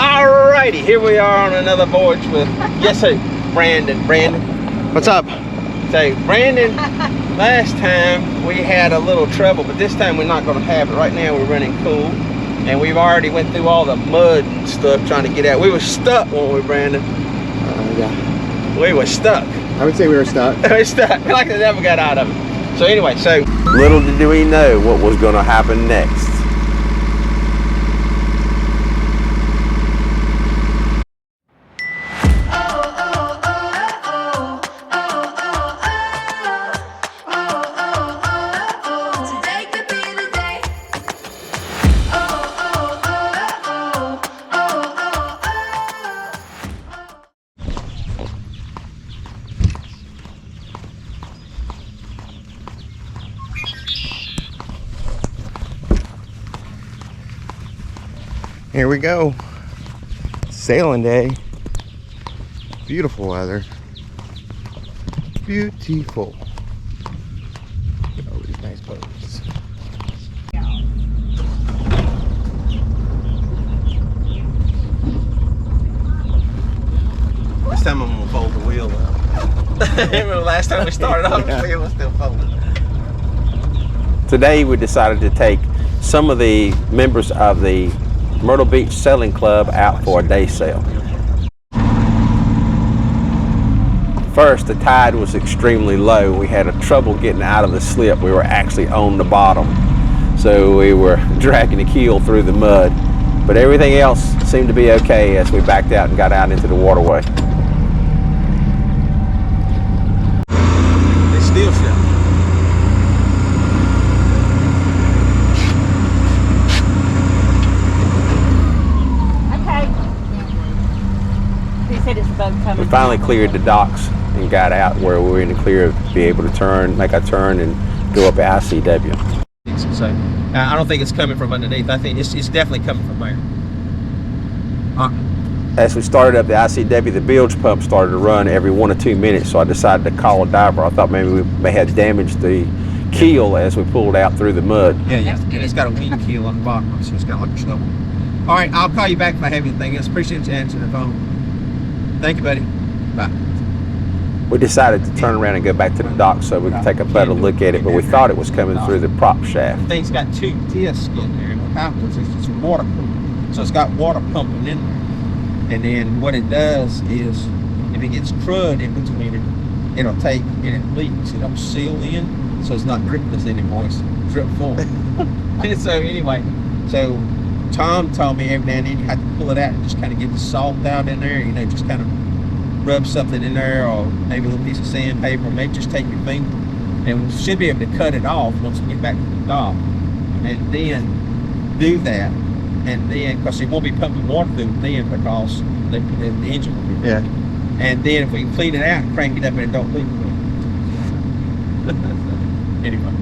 Alrighty, here we are on another voyage with, yes sir, Brandon. Brandon, what's up? So Brandon, last time we had a little trouble, but this time we're not going to have it. Right now we're running cool, and we've already went through all the mud and stuff trying to get out. We were stuck, weren't we, Brandon? Yeah. We were stuck. I would say we were stuck. We were stuck, like I never got out of it. So anyway, so little did we know what was going to happen next. Here we go. Sailing day. Beautiful weather. Beautiful. Look at all these nice boats. this time I'm going to fold the wheel up. Remember the last time we started off, the wheel was still folded. Today we decided to take some of the members of the Myrtle Beach Sailing Club out for a day sail. First, the tide was extremely low. We had trouble getting out of the slip. We were actually on the bottom. So we were dragging the keel through the mud. But everything else seemed to be okay as we backed out and got out into the waterway. It's still shut. We finally cleared the docks and got out where we were in the clear to be able to turn, make a turn and go up ICW. So I don't think it's coming from underneath. I think it's definitely coming from there. As we started up the ICW, the bilge pump started to run every 1 or 2 minutes, so I decided to call a diver. I thought maybe we may have damaged the keel as we pulled out through the mud. Yeah, it's got a wing keel on the bottom, so it's got like a snowball. All right, I'll call you back if I have anything else. Appreciate you answering the phone. Thank you, buddy. Bye. We decided to turn around and go back to the dock so we could take a better look at it, but we thought it was coming through the prop shaft. The thing's got 2 discs in there, and what happens is it's water pumping. So it's got water pumping in there. And then what it does is, if it gets crud in between it, it'll take, and it leaks, it'll seal in, so it's not dripless anymore, it's drip full. So anyway, so Tom told me every now and then you have to pull it out and just kind of get the salt out in there, you know, just kind of rub something in there, or maybe a little piece of sandpaper, or maybe just take your finger, and we should be able to cut it off once we get back to the dock, and then do that, and then, because it won't be pumping water through it then because they put it in the engine will be Yeah. and then if we can clean it out and crank it up and it don't leak. Anyway.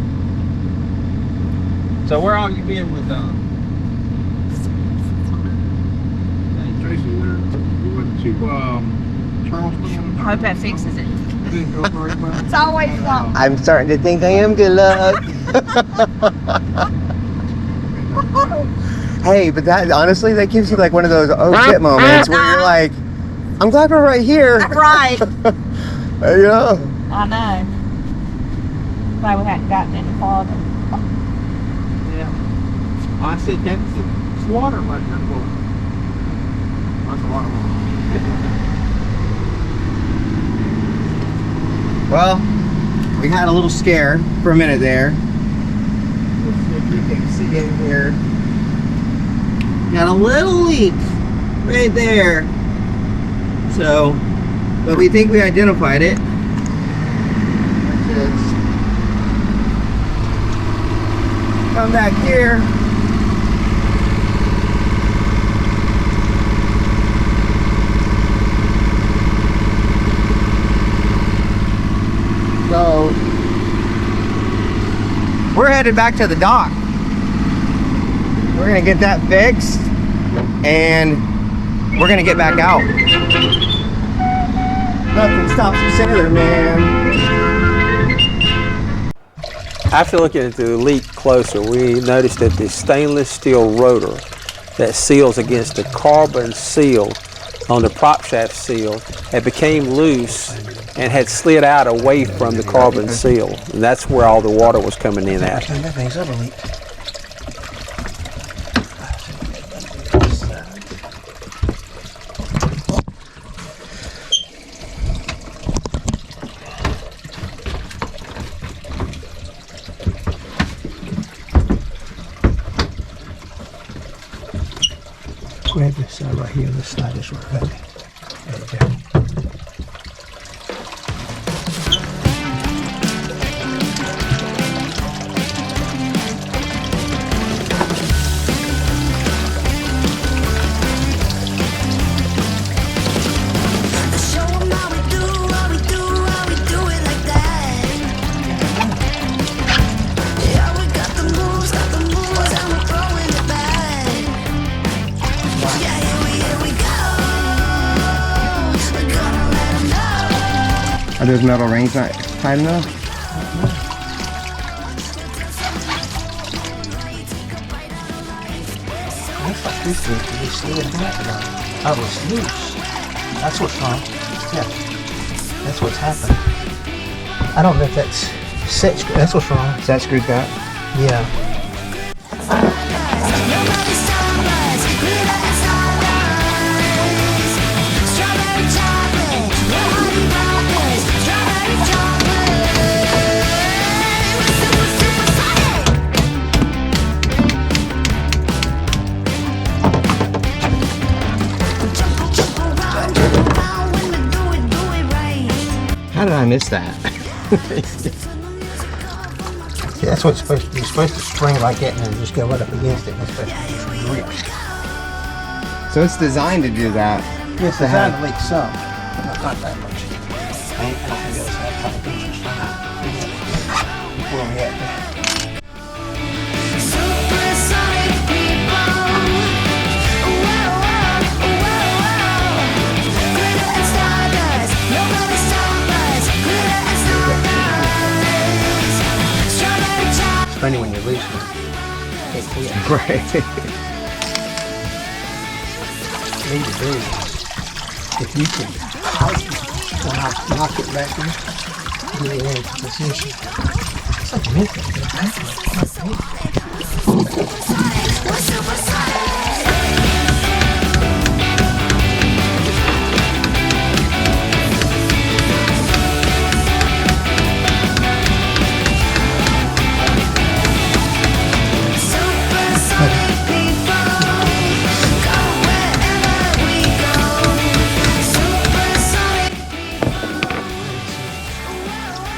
So where all you been with Tracy, we went to Charleston. Hope that fixes it. Didn't go very well. It's always wrong. I'm starting to think I am good luck. Hey, but that honestly, that gives you like one of those oh shit moments where you're like, I'm glad we're right here. Right. You know. I know. Glad we hadn't gotten any farther. yeah. I said that's water right there. That's a lot of water. Well, we had a little scare for a minute there. Let's see if you can see in here. Got a little leak right there. So, but we think we identified it. Come back here. So, we're headed back to the dock. We're gonna get that fixed and we're gonna get back out. Nothing stops the sailor, man. After looking at the leak closer, we noticed that the stainless steel rotor that seals against the carbon seal on the prop shaft seal had became loose and had slid out away from the carbon seal. And that's where all the water was coming in at. That thing's up a leak. Grab this right here, let's slide this right back. There we go. Are those metal rings not tight enough? That's like this thing. You slid back now. Oh, it's loose. That's what's wrong. Yeah. That's what's happened. I don't know if that's set screw. That's what's wrong. Is that screwed back? Yeah. How did I miss that? See, that's what it's supposed to be. You're supposed to spring like that and then just go right up against it. It's supposed to just grip. So it's designed to do that. Yes, it's designed to leak some, but not that much. I don't think that's that kind of pictures where we at there. It's funny when you're loosening it. Right. Need to do is, if you can knock it back in, get it into position. It's like a method.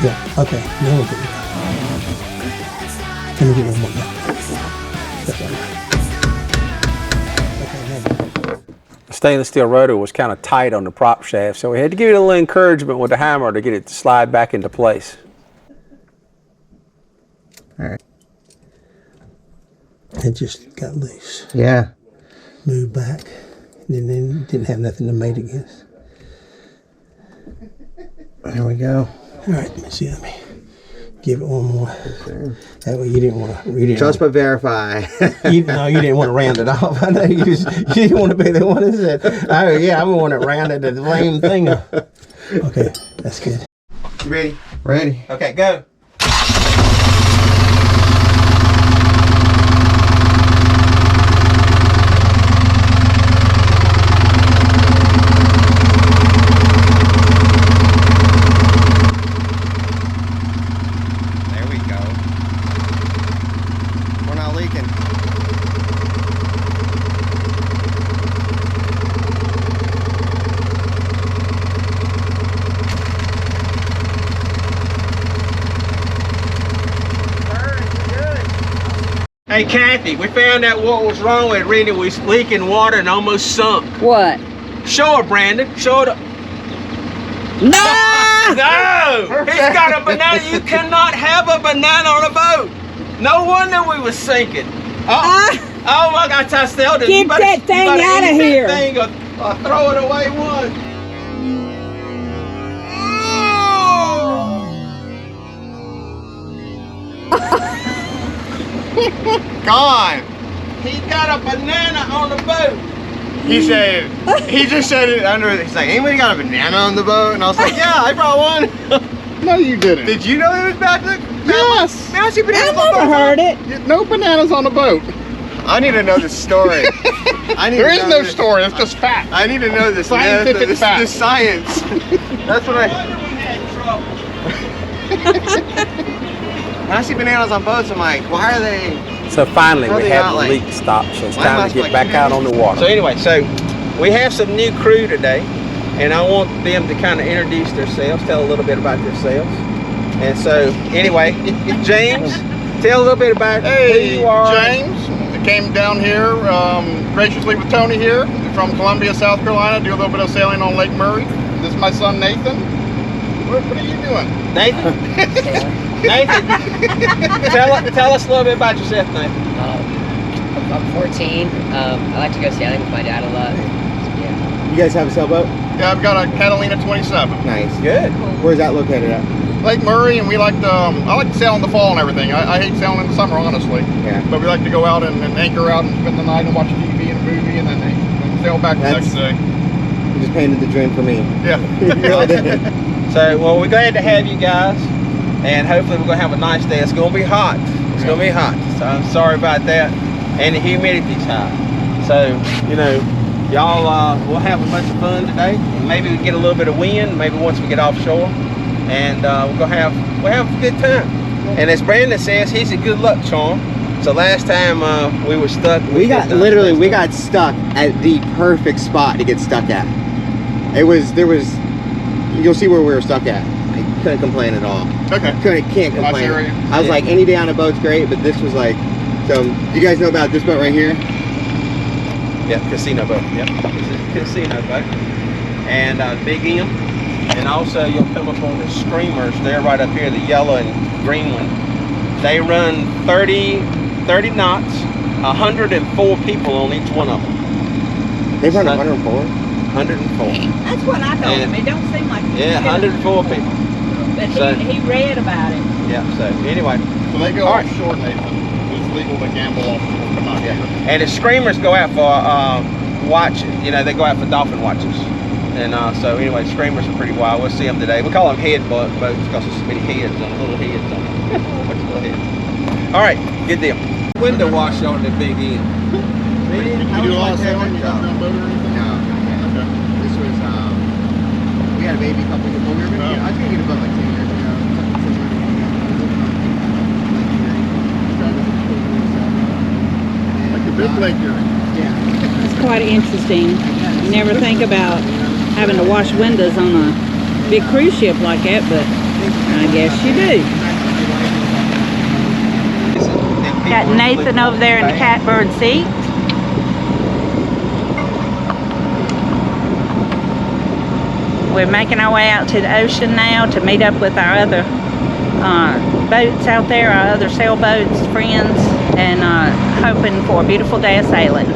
Yeah, okay, now we'll get it. Let me get one more now. That's all right. Okay, now. The stainless steel rotor was kind of tight on the prop shaft, so we had to give it a little encouragement with the hammer to get it to slide back into place. All right. It just got loose. Yeah. Moved back. And then didn't have nothing to mate against. There we go. All right, let me see. Let me give it one more. That way you didn't want to. Trust but verify. No, you didn't want to round it off. I know you didn't want to be the one that said, "Oh yeah, I'm the one that rounded the lame thing up." Okay, that's good. You ready? Ready. Okay, go. There we go. We're not leaking. Hey, Kathy, we found out what was wrong with Rennie. We was leaking water and almost sunk. What? Show her, Brandon. Show her. No! No! He's got a banana. You cannot have a banana on a boat. No wonder we was sinking. Oh my God, Tastel, Get that thing out of here. Thing or throw it away one. Gone. He got a banana on the boat. He said, he just said it under, he's like, anybody got a banana on the boat? And I was like, yeah, I brought one. No, you didn't. Did you know it was about to? Yes. Now I see bananas I've on never boats. heard it. No bananas on the boat. I need to know the story. There is no story. It's just fact. I need to know this Scientific this fact. science. That's what I. When I see bananas on boats, I'm like, why are they? So finally, How we they have not the like- leak stopped, so it's Why time must to get like back out on the water. So anyway, so we have some new crew today, and I want them to kind of introduce themselves, tell a little bit about themselves. And so anyway, James, tell a little bit about who you are. James. I came down here graciously with Tony here from Columbia, South Carolina. Do a little bit of sailing on Lake Murray. This is my son Nathan. What are you doing? Nathan. Nathan, tell us a little bit about yourself, Nathan. I'm 14. I like to go sailing with my dad a lot. Yeah. You guys have a sailboat? Yeah, I've got a Catalina 27. Nice. Good. Where's that located at? Lake Murray, and we like to. I like to sail in the fall and everything. I hate sailing in the summer, honestly. Yeah. But we like to go out and anchor out and spend the night and watch TV and a movie, and then sail back the next day. You just painted the dream for me. Yeah. You really did. So, well, we're glad to have you guys, and hopefully we're gonna have a nice day. It's gonna be hot. It's gonna be hot. So I'm sorry about that, and the humidity's high. So, you know, y'all, we'll have a bunch of fun today. Maybe we get a little bit of wind. Maybe once we get offshore, and we'll have a good time. And as Brandon says, he's a good luck charm. So last time we were stuck. We got stuck at the perfect spot to get stuck at. You'll see where we were stuck at. I couldn't complain at all. Okay. Can't complain. I see. I was like, any day on a boat's great, but this was like, so you guys know about this boat right here? Yeah, casino boat. Yep, casino boat. And Big M. And also you'll come up on the streamers. They're right up here, the yellow and green one. They run 30 knots, 104 people on each one of them. They run So- 104? 104. That's what I told him. And- It don't seem like Yeah, 104 people. But So- he read about it. Yeah, so anyway. So they go All right. offshore, Nathan. It's legal to gamble offshore. Come out Yeah. here. And the streamers go out for watching. You know, they go out for dolphin watches. And so anyway, streamers are pretty wild. We'll see them today. We call them head boats because there's so many heads on them, little heads on them. Bunch of little heads. All right, good deal. Window wash on the Big End. You do a lot of sailing? You got on boat or anything? No. Okay. This was, we had a baby a couple years ago. I was gonna get a boat like 10 years ago. Like the big lake you're in. Yeah. It's quite interesting. You never think about having to wash windows on a big cruise ship like that, but I guess you do. Got Nathan over there in the catbird seat. We're making our way out to the ocean now to meet up with our other boats out there, our other sailboats, friends, and hoping for a beautiful day of sailing.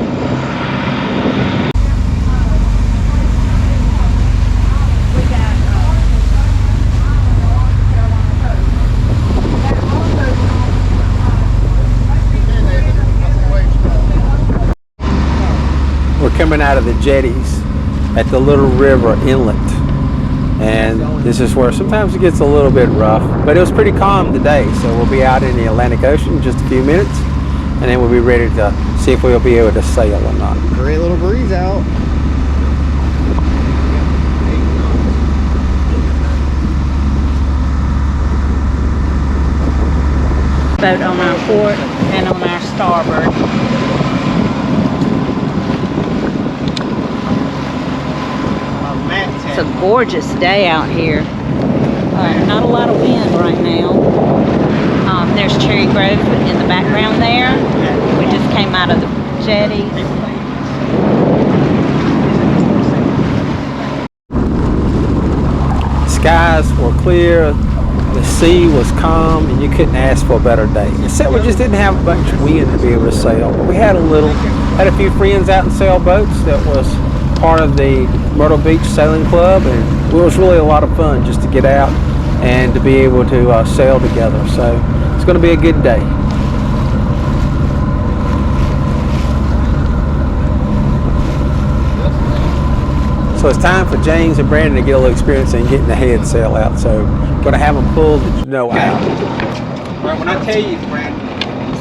We're coming out of the jetties at the Little River Inlet, and this is where sometimes it gets a little bit rough, but it was pretty calm today, so we'll be out in the Atlantic Ocean in just a few minutes, and then we'll be ready to see if we'll be able to sail or not. Great little breeze out. Boat on our port and on our starboard. It's a gorgeous day out here. Not a lot of wind right now. There's Cherry Grove in the background there. We just came out of the jetty. Skies were clear, the sea was calm, and you couldn't ask for a better day. Except we just didn't have much wind to be able to sail. But we had a few friends out in sailboats that was part of the Myrtle Beach Sailing Club, and it was really a lot of fun just to get out and to be able to sail together. So it's going to be a good day. So it's time for James and Brandon to get a little experience in getting the head sail out. So I'm going to have them pull the out. All right, when I tell you, Brandon,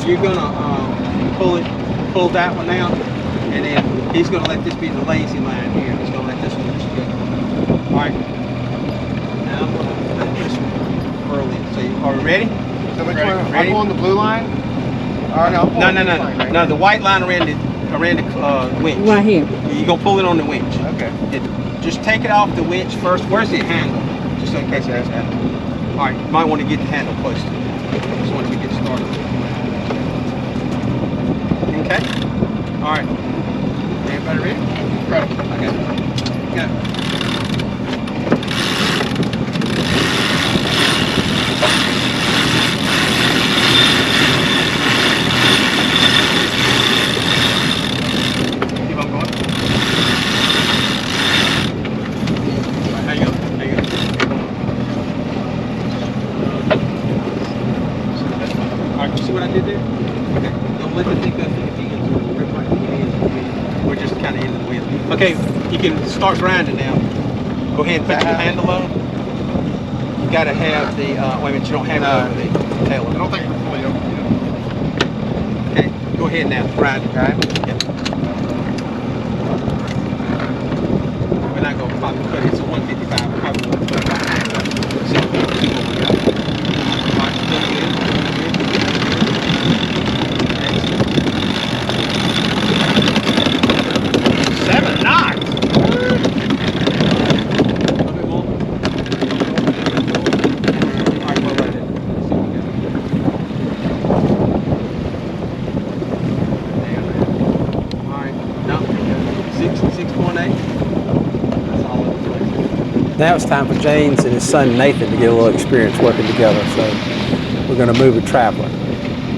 you're gonna pull that one out, and then he's gonna let this be the lazy line here. He's gonna let this one just go. All right. Now I'm gonna let this one furl in. So, are we ready? So which Ready? one? Ready? I'm on the blue line? Or no, I'm No, pulling no, the no, blue line, right? no. The white line around the winch. Right here. You're gonna pull it on the winch. Okay. Just take it off the winch first. Where's the handle? Just in case it has handle. All right, you might want to get the handle close to it. Just once we get started. Okay. All right. Everybody ready? Ready. Okay. Go. Keep on going. All right, hang on. Hang on. Keep on. All right, you see what I did there? Okay. Don't let the thing go through your hands. Rip right through your hands. We're just kind of in the wind. Okay, you can start grinding now. Go ahead and put your handle on. You got to have the, wait a minute, you don't have it over the tail. I don't think it's fully open yet. Okay, go ahead now, grind. Okay. Yep. We're not going to pop it, but it's a 155. Probably won't put it back. See what we got. All right, look good. Excellent. 7 knots. A little bit more. All right, we're ready. Let's see what we got. All right, no, 6.8. That's all it was. Now it's time for James and his son Nathan to get a little experience working together. So we're going to move a traveler.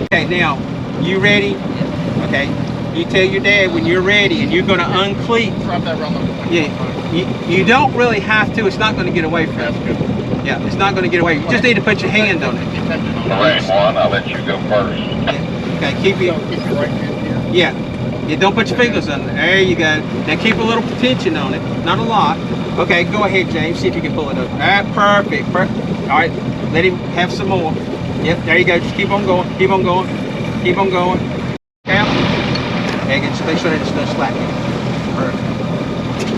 Okay, now, you ready? Okay, you tell your dad when you're ready and you're going to uncleat. Wrap that around the point. Yeah, you don't really have to. It's not going to get away from That's you. good. Yeah, it's not going to get away. You just need to put your hand on it. Keep tension on Lane 1, I'll let you go first. Yeah. Okay, keep your, Keep your right hand here. yeah. Yeah, don't put your fingers on it. There you go. Now keep a little tension on it. Not a lot. Okay, go ahead, James. See if you can pull it up. All right, perfect. Perfect. All right, let him have some more. Yep, there you go. Just keep on going. Keep on going. Keep on going. Out. And just make sure that it's no slacking. Perfect.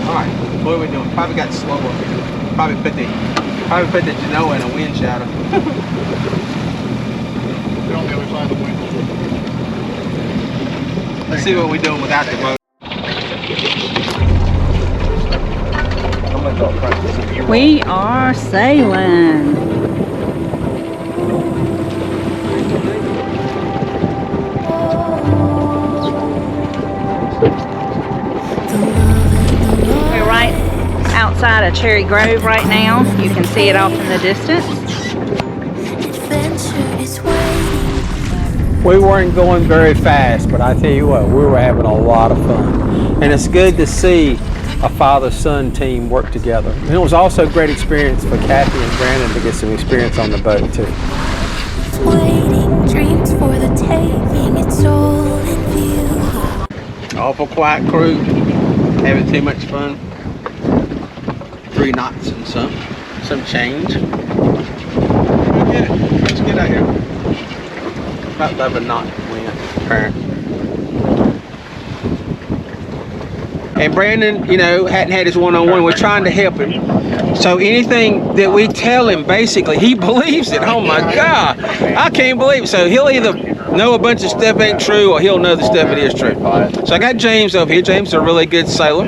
All right, what are we doing? Probably got slow up here. Probably put the Genoa in a wind shadow. Get on the other side of the window. Let's see what we're doing without the boat. We are sailing. We're right outside of Cherry Grove right now. You can see it off in the distance. We weren't going very fast, but I tell you what, we were having a lot of fun. And it's good to see a father-son team work together. And it was also a great experience for Kathy and Brandon to get some experience on the boat too. Waiting, dreams for the taking, it's all in view. Awful quiet crew, having too much fun. 3 knots and some change. Let's get out here. About 11 knot wind current. And Brandon, you know, hadn't had his one-on-one. We're trying to help him. So anything that we tell him, basically, he believes it. Oh my God, I can't believe it. So he'll either know a bunch of stuff ain't true, or he'll know the stuff it is true. So I got James over here. James is a really good sailor,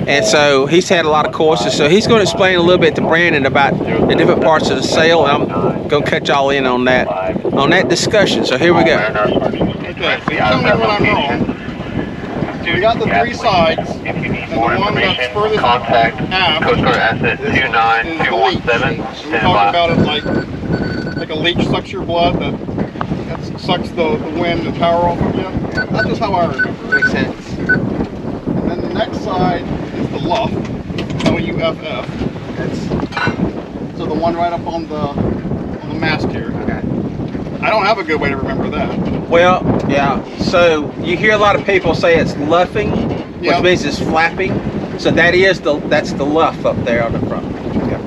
and so he's had a lot of courses. So he's going to explain a little bit to Brandon about the different parts of the sail. And I'm going to cut y'all in on that discussion. So here we go. Okay, so you tell me when I'm wrong. We got the 3 sides, If you need and the more one that's information, furthest contact aft Coast Guard Asset is the leech. 29217. We Stand talked by. about it like a leech sucks your blood, that sucks the wind and power off of you. That's just how I remember. Makes sense. And then the next side is the luff, LUFF. It's so the one right up on the mast here. Okay. I don't have a good way to remember that. Well, yeah. So you hear a lot of people say it's luffing, which Yeah. means it's flapping. So that's the luff up there on the front. Yeah.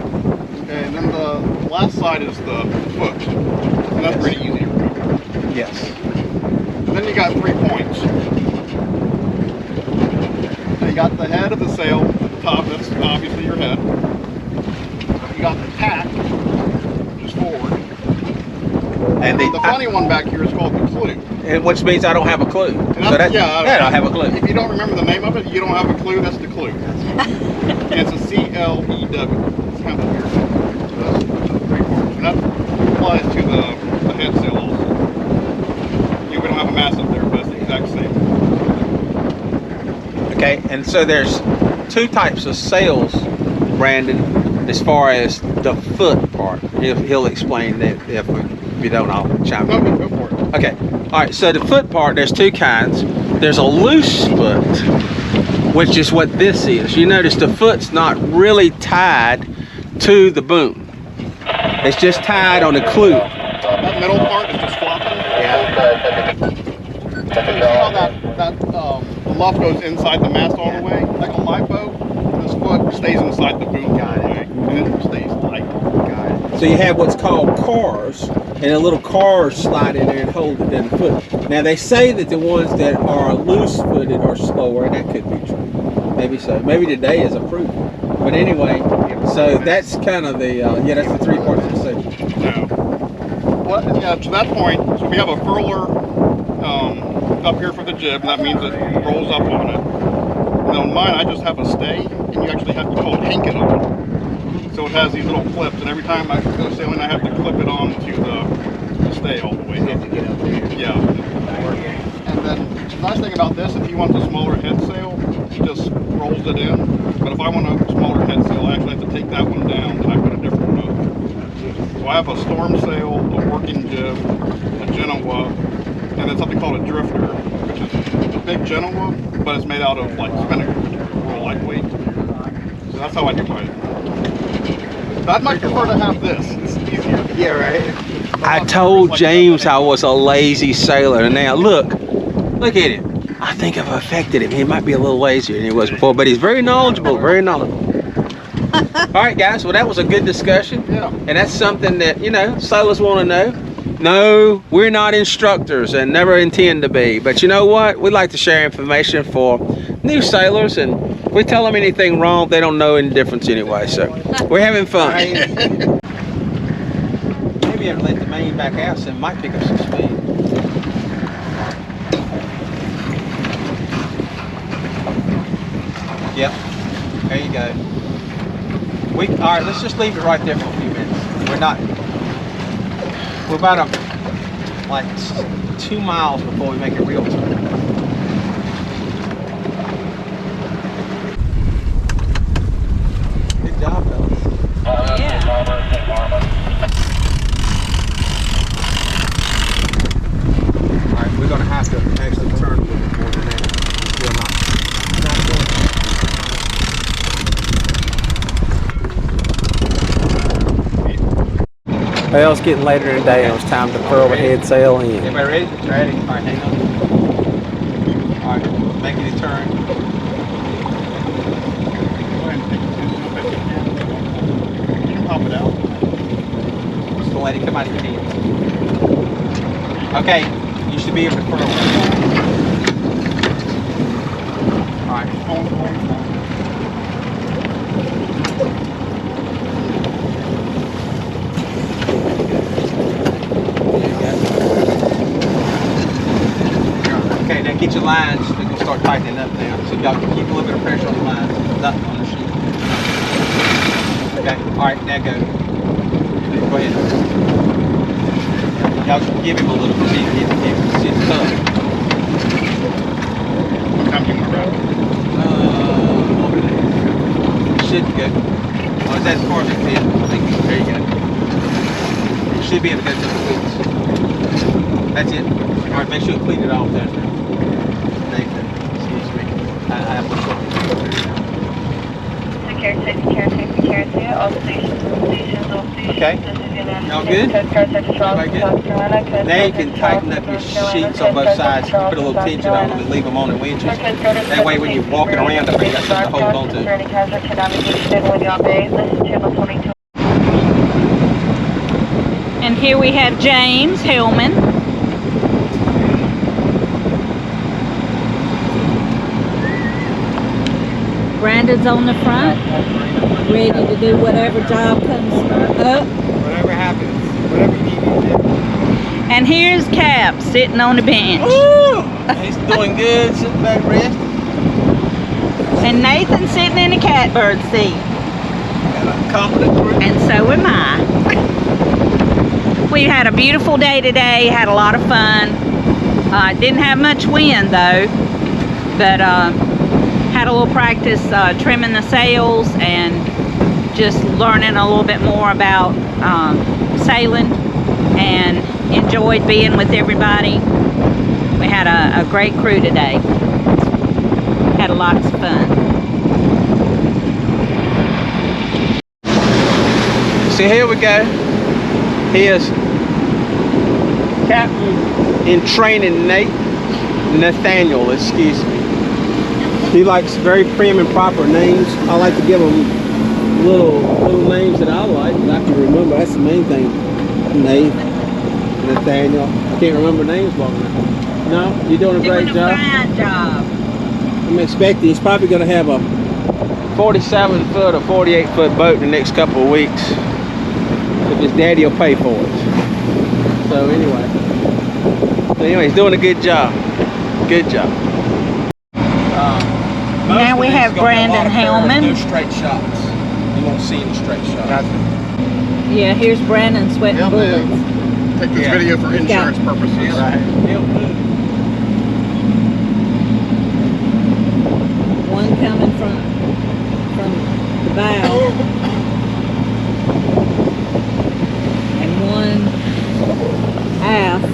Okay, and then the last side is the foot. And that's pretty easy to remember. Yes. And then you got 3 points. So you got the head of the sail at the top, that's obviously your head. You got the tack, which is forward. And the funny one back here is called the clue. And which means I don't have a clue. So I don't have a clue. If you don't remember the name of it, you don't have a clue, that's the clue. And it's a CLEW. It's kind of weird. So that's the 3 parts. And that applies to the head sail also. We don't have a mast up there, but it's the exact same. Okay, and so there's 2 types of sails, Brandon, as far as the foot part. He'll explain that if you don't, I'll chime in. Go for it. Okay, all right, so the foot part, there's 2 kinds. There's a loose foot, which is what this is. You notice the foot's not really tied to the boom. It's just tied on a clue. That middle part is just flopping. Yeah. So you see how the luff goes inside the mast all the way? Like a live boat, this foot stays inside the boom all the way. And it stays tight. So you have what's called cars, and the little cars slide in there and hold it in the foot. Now they say that the ones that are loose-footed are slower, and that could be true. Maybe so. Maybe today is a proof. But anyway, so that's kind of the that's the 3 parts of the sail. Yeah, to that point, so we have a furler up here for the jib, and that means it rolls up on it. And on mine, I just have a stay, and you actually have to hank it on. So it has these little clips, and every time I go sailing, I have to clip it on to the stay all the way. You have to get up there. Yeah. And then the nice thing about this, if you want the smaller head sail, it just rolls it in. But if I want a smaller head sail, I actually have to take that one down, and I put a different boat. So I have a storm sail, a working jib, a Genoa, and then something called a drifter, which is a big Genoa, but it's made out of like spinnaker material, real lightweight. So that's how I do mine. I'd much prefer to have this. It's easier. Yeah, right. I told James I was a lazy sailor, and now look at it. I think I've affected him. He might be a little lazier than he was before, but he's very knowledgeable, very knowledgeable. All right, guys, well, that was a good discussion. Yeah. And that's something that, sailors want to know. No, we're not instructors and never intend to be. But you know what? We like to share information for new sailors, and if we tell them anything wrong, they don't know any difference anyway. So we're having fun. Maybe you have to let the main back out, so it might pick up some speed. Yep. There you go. All right, let's just leave it right there for a few minutes. We're about like 2 miles before we make a real turn. Good job, fellas. Yeah. All right, we're gonna have to actually turn a little bit more than that. We're not going. Well, it's getting later in the day, and it was time to furl the head sail in. Everybody ready? Ready. All right, hang on. All right, making a turn. You can pop it out. Just don't let it come out of your hands. Okay, you should be able to furl it. All right. Okay, now get your lines. They're going to start tightening up now. So y'all can keep a little bit of pressure on the lines, nothing on the sheet. Okay, all right, now go. Go ahead. Y'all can give him a little bit. It's tough. What time do you want to wrap? Over there. Should be good. Oh, is that as far as it can? I think there you go. You should be able to go to the boots. That's it. All right, make sure you clean it off down there. Nathan, excuse me. I have to sort it. Take care, all stations, all stations. Okay? Y'all good? Everybody good? Now you can tighten up your sheets on both sides. Put a little tension on them and leave them on the winches. That way when you're walking around up there, you got something to hold on to. And here we have James Hillman. Brandon's on the front, ready to do whatever job comes up. Whatever happens, whatever you need to do. And here's Cap sitting on the bench. Woo! He's doing good, sitting back resting. And Nathan's sitting in the catbird seat. Got a competent crew. And so am I. We had a beautiful day today, had a lot of fun. Didn't have much wind though, but had a little practice trimming the sails and just learning a little bit more about sailing, and enjoyed being with everybody. We had a great crew today. Had lots of fun. So here we go. Here's Captain in training Nathaniel, excuse me. He likes very prim and proper names. I like to give him little names that I like, that I can remember. That's the main thing. Nathaniel. I can't remember names long enough. No, you're doing a great job. Fine job. I'm expecting he's probably going to have a 47-foot or 48-foot boat in the next couple of weeks. If his daddy will pay for it. So anyway, he's doing a good job. Good job. Now we have Brandon Hellman. No straight shots. You won't see any straight shots. Yeah, here's Brandon sweating bullets. Take this video for insurance purposes. Right. One coming from the bow. And one aft.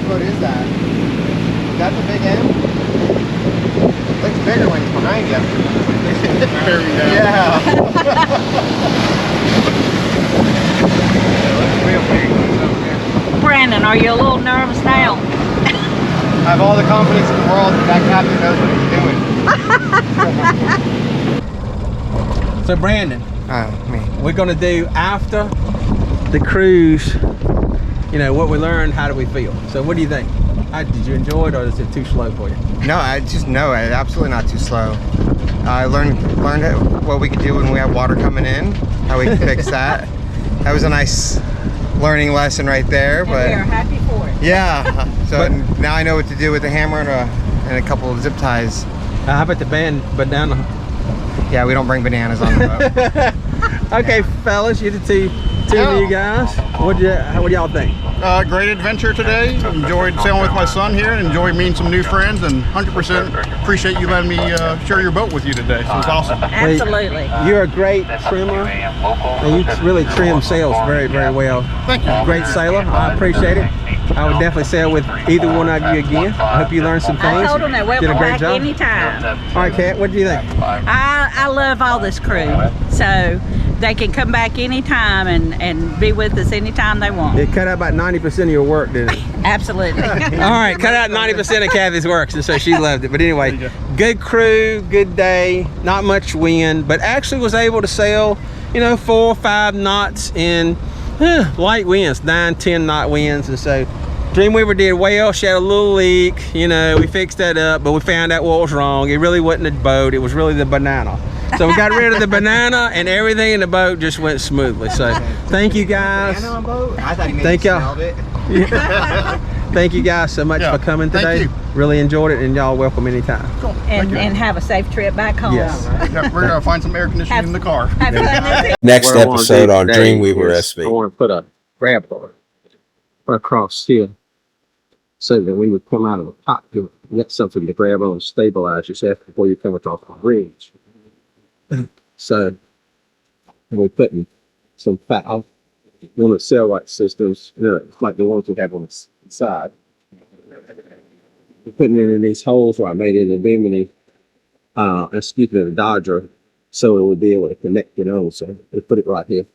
What is that? Is that the big end? Looks bigger when it's behind you. Bearing down. Yeah. It looks real big over there. Brandon, are you a little nervous now? I have all the confidence in the world that captain knows what he's doing. So Brandon, Me. we're going to do after the cruise, what we learned, how do we feel? So what do you think? Did you enjoy it, or is it too slow for you? No, absolutely not too slow. I learned what we could do when we have water coming in, how we can fix that. That was a nice learning lesson right there. And but we are happy for it. yeah, so now I know what to do with a hammer and a couple of zip ties. How about the banana? Yeah, we don't bring bananas on the boat. Okay, fellas, you're the two of you guys. What do y'all think? Great adventure today. Enjoyed sailing with my son here and enjoyed meeting some new friends, and 100% appreciate you letting me share your boat with you today. So it's awesome. Absolutely. You're a great trimmer, and you really trim sails very, very well. Thank you. Great sailor. I appreciate it. I would definitely sail with either one of you again. I hope you learned some things. I told them that we'll Did a come great back job. anytime. All right, Kat, what do you think? I love all this crew, so they can come back anytime and be with us anytime they want. It cut out about 90% of your work, didn't it? Absolutely. All right, cut out 90% of Kathy's work, and so she loved it. But anyway, good crew, good day, not much wind, but actually was able to sail, 4 or 5 knots in light winds, 9-10 knot winds. And so Dreamweaver did well. She had a little leak, we fixed that up, but we found out what was wrong. It really wasn't the boat, it was really the banana. So we got rid of the banana, and everything in the boat just went smoothly. So thank you guys. Banana on boat? I thought he maybe Thank y'all. smelled it. Thank you guys so much for coming today. you. Really enjoyed it, and y'all welcome anytime. Cool. and have a safe trip back home. Yes. Yeah, we're going to find some air conditioning in the car. Have fun. Next What I wanna episode do on today Dreamweaver is I SV. want to put a grab bar across here so that when you come out of the pot, you get something to grab on and stabilize yourself before you come across the bridge. So we're putting some fat off one of the sail-right systems, like the ones we have on the side. We're putting it in these holes where I made it in the Bimini, the Dodger so it would be able to connect, you know. So we put it right here.